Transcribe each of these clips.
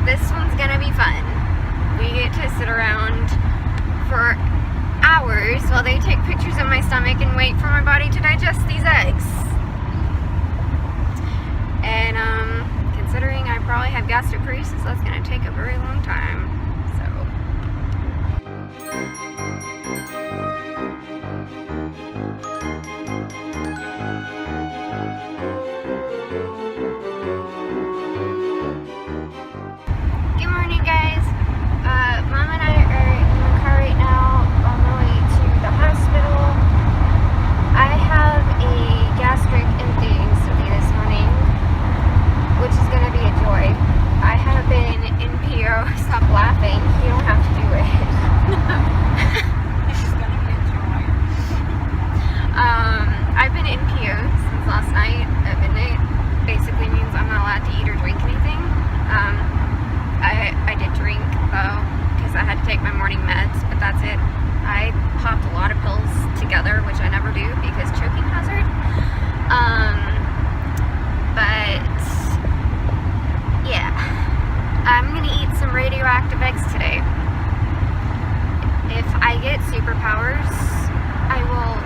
this one's gonna be fun. We get to sit around for hours while they take pictures of my stomach and wait for my body to digest these eggs. And considering I probably have gastric, that's gonna take a very long time. Good morning, guys. Mom and I are in the car right now on the way to the hospital. I have a gastric emptying study this morning, which is going to be a joy. I have been in PO. Stop laughing. You don't have to do it. This is going to be a joy. I've been in PO since last night at midnight. Basically means I'm not allowed to eat or drink anything. I did drink though, because I had to take my morning meds, but that's it. I popped a lot of pills together, which I never do because choking hazard. But yeah, I'm gonna eat some radioactive eggs today. If I get superpowers, I will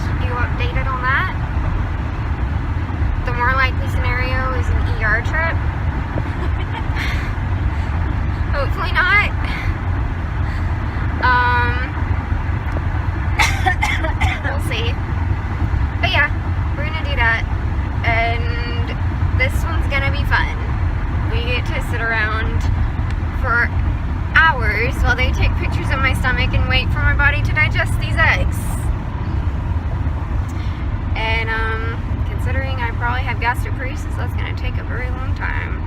keep you updated on that. The more likely scenario is an ER trip. Hopefully not. We'll see. But yeah, we're gonna do that. And this one's gonna be fun. We get to sit around for hours while they take pictures of my stomach and wait for my body to digest these eggs. And considering I probably have gastric, that's gonna take a very long time.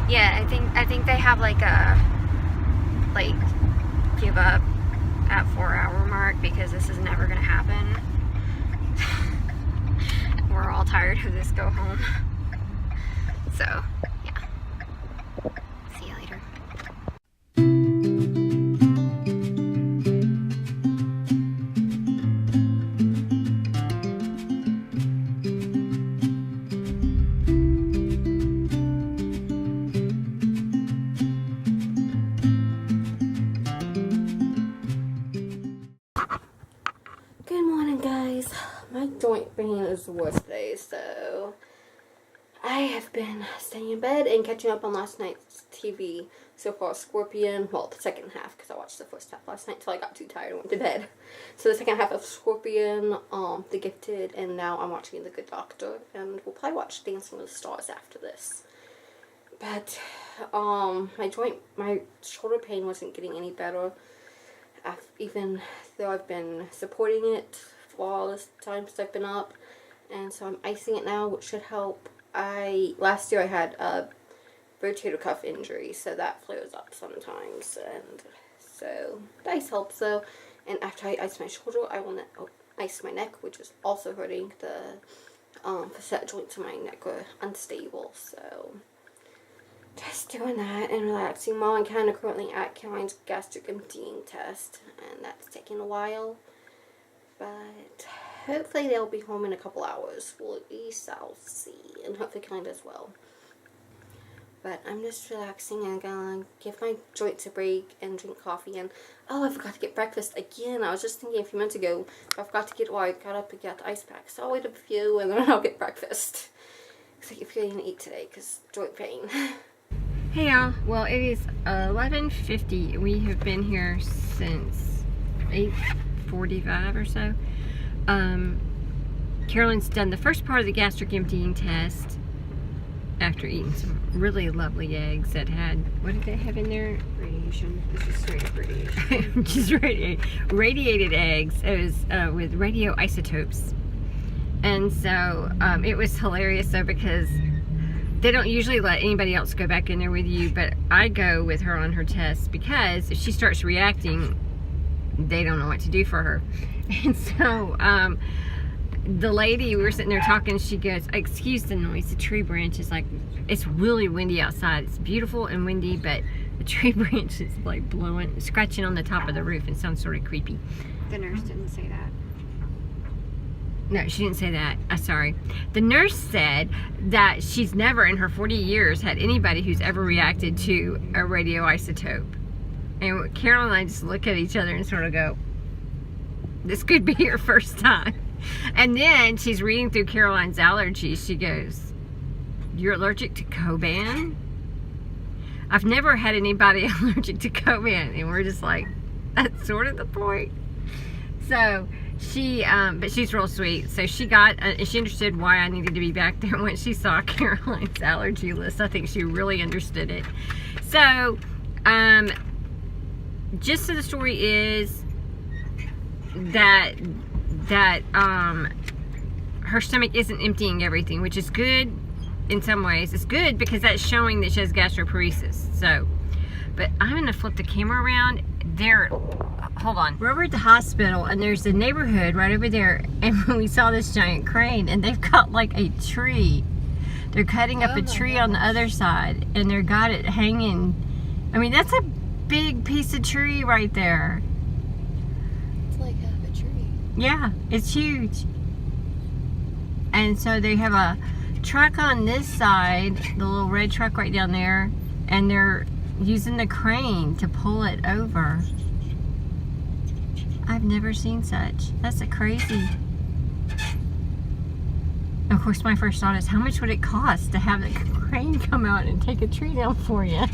Yeah, I think they have like a give up at 4-hour mark because this is never gonna happen. We're all tired of this. Go home. So yeah. See you later. Good morning, guys. My joint pain is the worst today, so I have been staying in bed and catching up on last night's TV. So far, Scorpion, well, the second half, because I watched the first half last night until I got too tired and went to bed. So the second half of Scorpion, The Gifted, and now I'm watching The Good Doctor, and we'll probably watch Dancing with the Stars after this. But, my shoulder pain wasn't getting any better. Even though I've been supporting it for all this time since I've been up, and so I'm icing it now, which should help. Last year I had a rotator cuff injury, so that flares up sometimes, and so the ice helps though. And after I ice my shoulder, I will ice my neck, which is also hurting. The facet joints in my neck are unstable, so just doing that and relaxing. Mom and Ken are currently at Caroline's gastric emptying test, and that's taking a while. But hopefully they'll be home in a couple hours. We shall see, and hopefully Caroline does well. But I'm just relaxing and gonna give my joints a break and drink coffee. And oh, I forgot to get breakfast again. I was just thinking a few minutes ago, I forgot to get. Well, I got up and got the ice pack, so I'll wait a few and then I'll get breakfast. Because I feel to eat today because joint pain. Hey y'all, well it is 11:50. We have been here since 8:45 or so. Caroline's done the first part of the gastric emptying test after eating some really lovely eggs that had, what did they have in there? Radiation. This is straight up radiation. Just radiated eggs. It was with radioisotopes. And so it was hilarious though, because they don't usually let anybody else go back in there with you, but I go with her on her test because if she starts reacting, they don't know what to do for her. And so the lady, we were sitting there talking, she goes, excuse the noise, the tree branch is like, it's really windy outside. It's beautiful and windy, but the tree branch is like blowing, scratching on the top of the roof and sounds sort of creepy. The nurse didn't say that. No, she didn't say that. Sorry. The nurse said that she's never in her 40 years had anybody who's ever reacted to a radioisotope. And Carol and I just look at each other and sort of go, this could be her first time. And then she's reading through Caroline's allergies. She goes, you're allergic to Coban? I've never had anybody allergic to Coban. And we're just like, that's sort of the point. So she, but she's real sweet. So she got, she understood why I needed to be back there once she saw Caroline's allergy list. I think she really understood it. So, gist of the story is that her stomach isn't emptying everything, which is good in some ways. It's good because that's showing that she has gastroparesis. So, but I'm gonna flip the camera around. There, hold on. We're over at the hospital, and there's a neighborhood right over there, and we saw this giant crane, and they've got like a tree. They're cutting up a tree on the other side, and they've got it hanging. I mean, that's a big piece of tree right there. It's like half a tree. Yeah, it's huge. And so they have a truck on this side, the little red truck right down there, and they're using the crane to pull it over. I've never seen such. That's a crazy. Of course, my first thought is, how much would it cost to have the crane come out and take a tree down for you?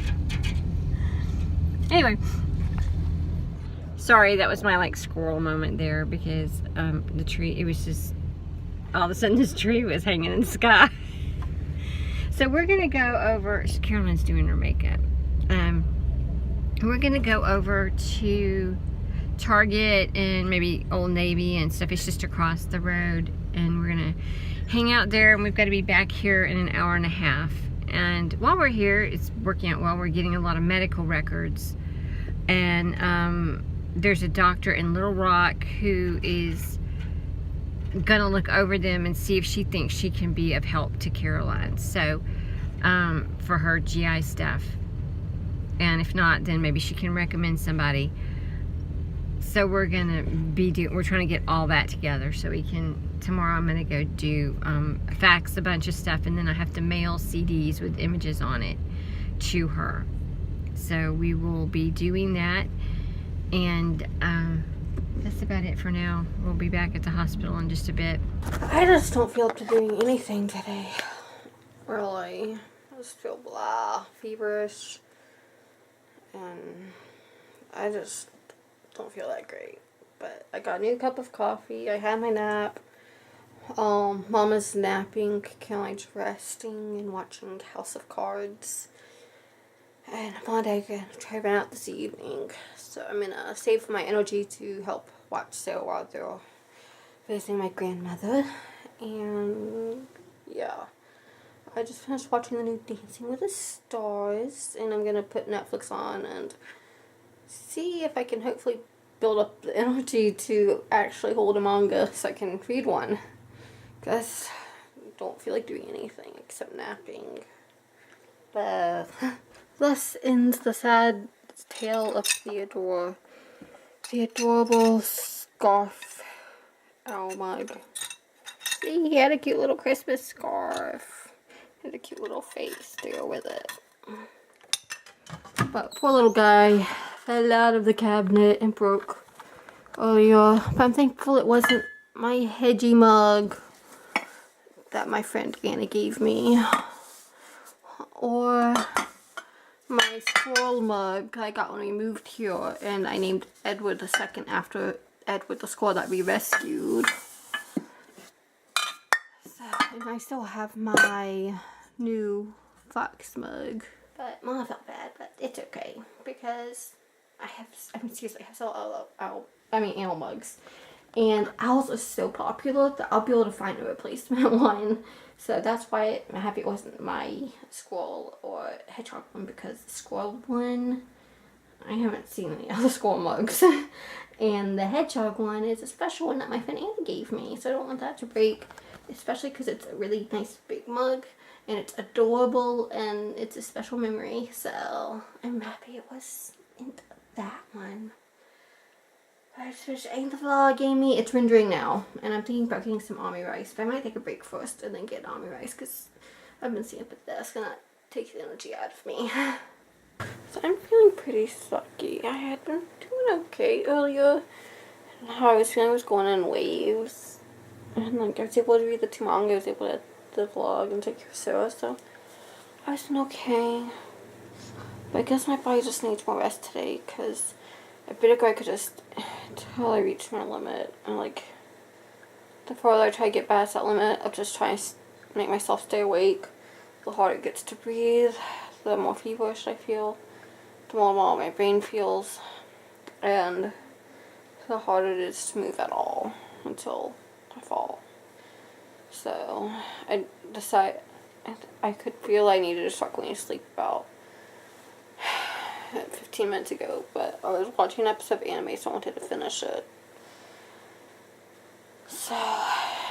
Anyway, sorry, that was my like squirrel moment there, because the tree, it was just, all of a sudden this tree was hanging in the sky. So we're gonna go over, Caroline's doing her makeup. We're gonna go over to Target and maybe Old Navy and stuff. It's just across the road, and we're gonna hang out there, and we've got to be back here in an hour and a half. And while we're here, it's working out well. We're getting a lot of medical records, and there's a doctor in Little Rock who is gonna look over them and see if she thinks she can be of help to Caroline, so for her GI stuff. And if not, then maybe she can recommend somebody. So we're gonna be we're trying to get all that together so we can, tomorrow I'm gonna go do fax a bunch of stuff, and then I have to mail CDs with images on it to her. So we will be doing that, and that's about it for now. We'll be back at the hospital in just a bit. I just don't feel up to doing anything today. Really. I just feel blah, feverish. And I just don't feel that great. But I got a new cup of coffee. I had my nap. Mama's napping. Caroline's resting and watching House of Cards. And Monday I'm gonna try run out this evening. So I'm gonna save my energy to help watch Sarah while they're visiting my grandmother. And yeah. I just finished watching the new Dancing with the Stars, and I'm gonna put Netflix on and see if I can hopefully build up the energy to actually hold a manga so I can read one. Because I don't feel like doing anything except napping. But thus ends the sad tale of Theodore. The adorable scarf owl mug. See, he had a cute little Christmas scarf. And a cute little face to go with it. But poor little guy fell out of the cabinet and broke earlier. But I'm thankful it wasn't my hedgy mug that my friend Anna gave me. Or my squirrel mug I got when we moved here. And I named Edward II after Edward the squirrel that we rescued. And I still have my new fox mug. But Mama felt bad, but it's okay. Because seriously, I have several animal mugs. And owls are so popular that I'll be able to find a replacement one. So that's why I'm happy it wasn't my squirrel or hedgehog one, because the squirrel one, I haven't seen any other squirrel mugs. And the hedgehog one is a special one that my friend Anna gave me. So I don't want that to break. Especially because it's a really nice big mug, and it's adorable, and it's a special memory, so I'm happy it was in that one. I just finished editing the vlog, Amy. It's rendering now, and I'm thinking about getting some army rice, but I might take a break first and then get army rice because I've been sitting up at the desk and that takes the energy out of me. So I'm feeling pretty sucky. I had been doing okay earlier, and how I was feeling was going in waves, and like I was able to read the 2 manga, I was able to edit the vlog and take care of Sarah, so I was doing okay. But I guess my body just needs more rest today because a bit ago I could just, until I reached my limit, and like, the farther I try to get past that limit of just trying to make myself stay awake, the harder it gets to breathe, the more feverish I feel, the more my brain feels, and the harder it is to move at all until I fall. So I decided I could feel I needed to start going to sleep about 15 minutes ago, but I was watching an episode of anime, so I wanted to finish it. So,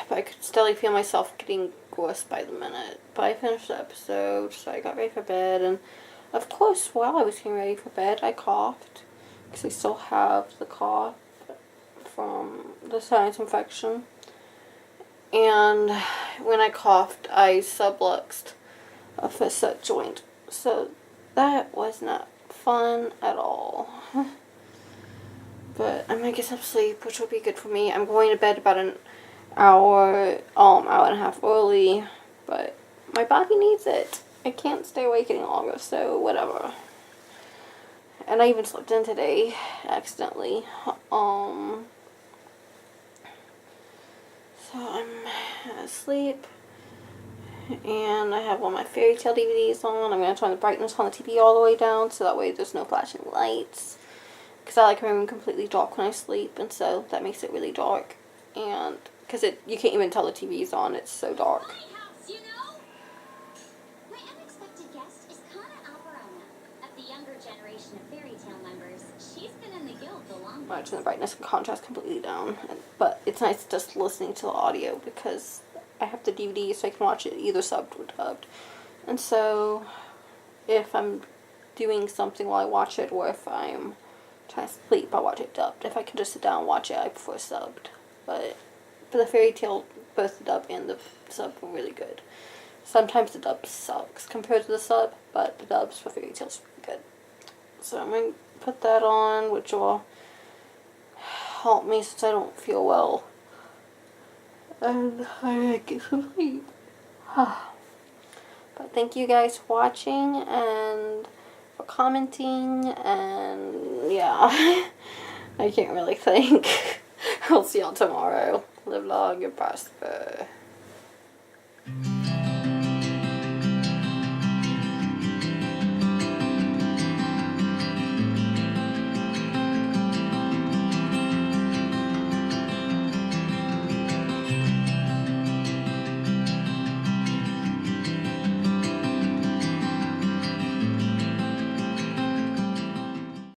but I could still feel myself getting worse by the minute. But I finished the episode, so I got ready for bed, and of course, while I was getting ready for bed, I coughed, because I still have the cough from the sinus infection. And when I coughed, I subluxed a facet joint, so that was not fun at all. But I'm gonna get some sleep, which will be good for me. I'm going to bed about an hour and a half early, but my body needs it. I can't stay awake any longer, so whatever. And I even slept in today, accidentally. So I'm asleep, and I have all my fairy tale DVDs on. I'm going to turn the brightness on the TV all the way down, so that way there's no flashing lights. Because I like my room completely dark when I sleep, and so that makes it really dark. And because you can't even tell the TV's on, it's so dark. My house, you know? My unexpected guest is Kana Alvarona, of the younger generation of fairy tale members. She's been in the guild the longest. I turn the brightness and contrast completely down, but it's nice just listening to the audio because I have the DVD, so I can watch it either subbed or dubbed. And so, if I'm doing something while I watch it, or if I'm trying to sleep, I watch it dubbed. If I can just sit down and watch it, I prefer subbed. But for the fairy tale, both the dub and the sub were really good. Sometimes the dub sucks compared to the sub, but the dubs for fairy tales are good. So I'm going to put that on, which will help me since I don't feel well. And I'm going to get some sleep. But thank you guys for watching and for commenting, and yeah, I can't really think. I'll see y'all tomorrow. Live long and prosper.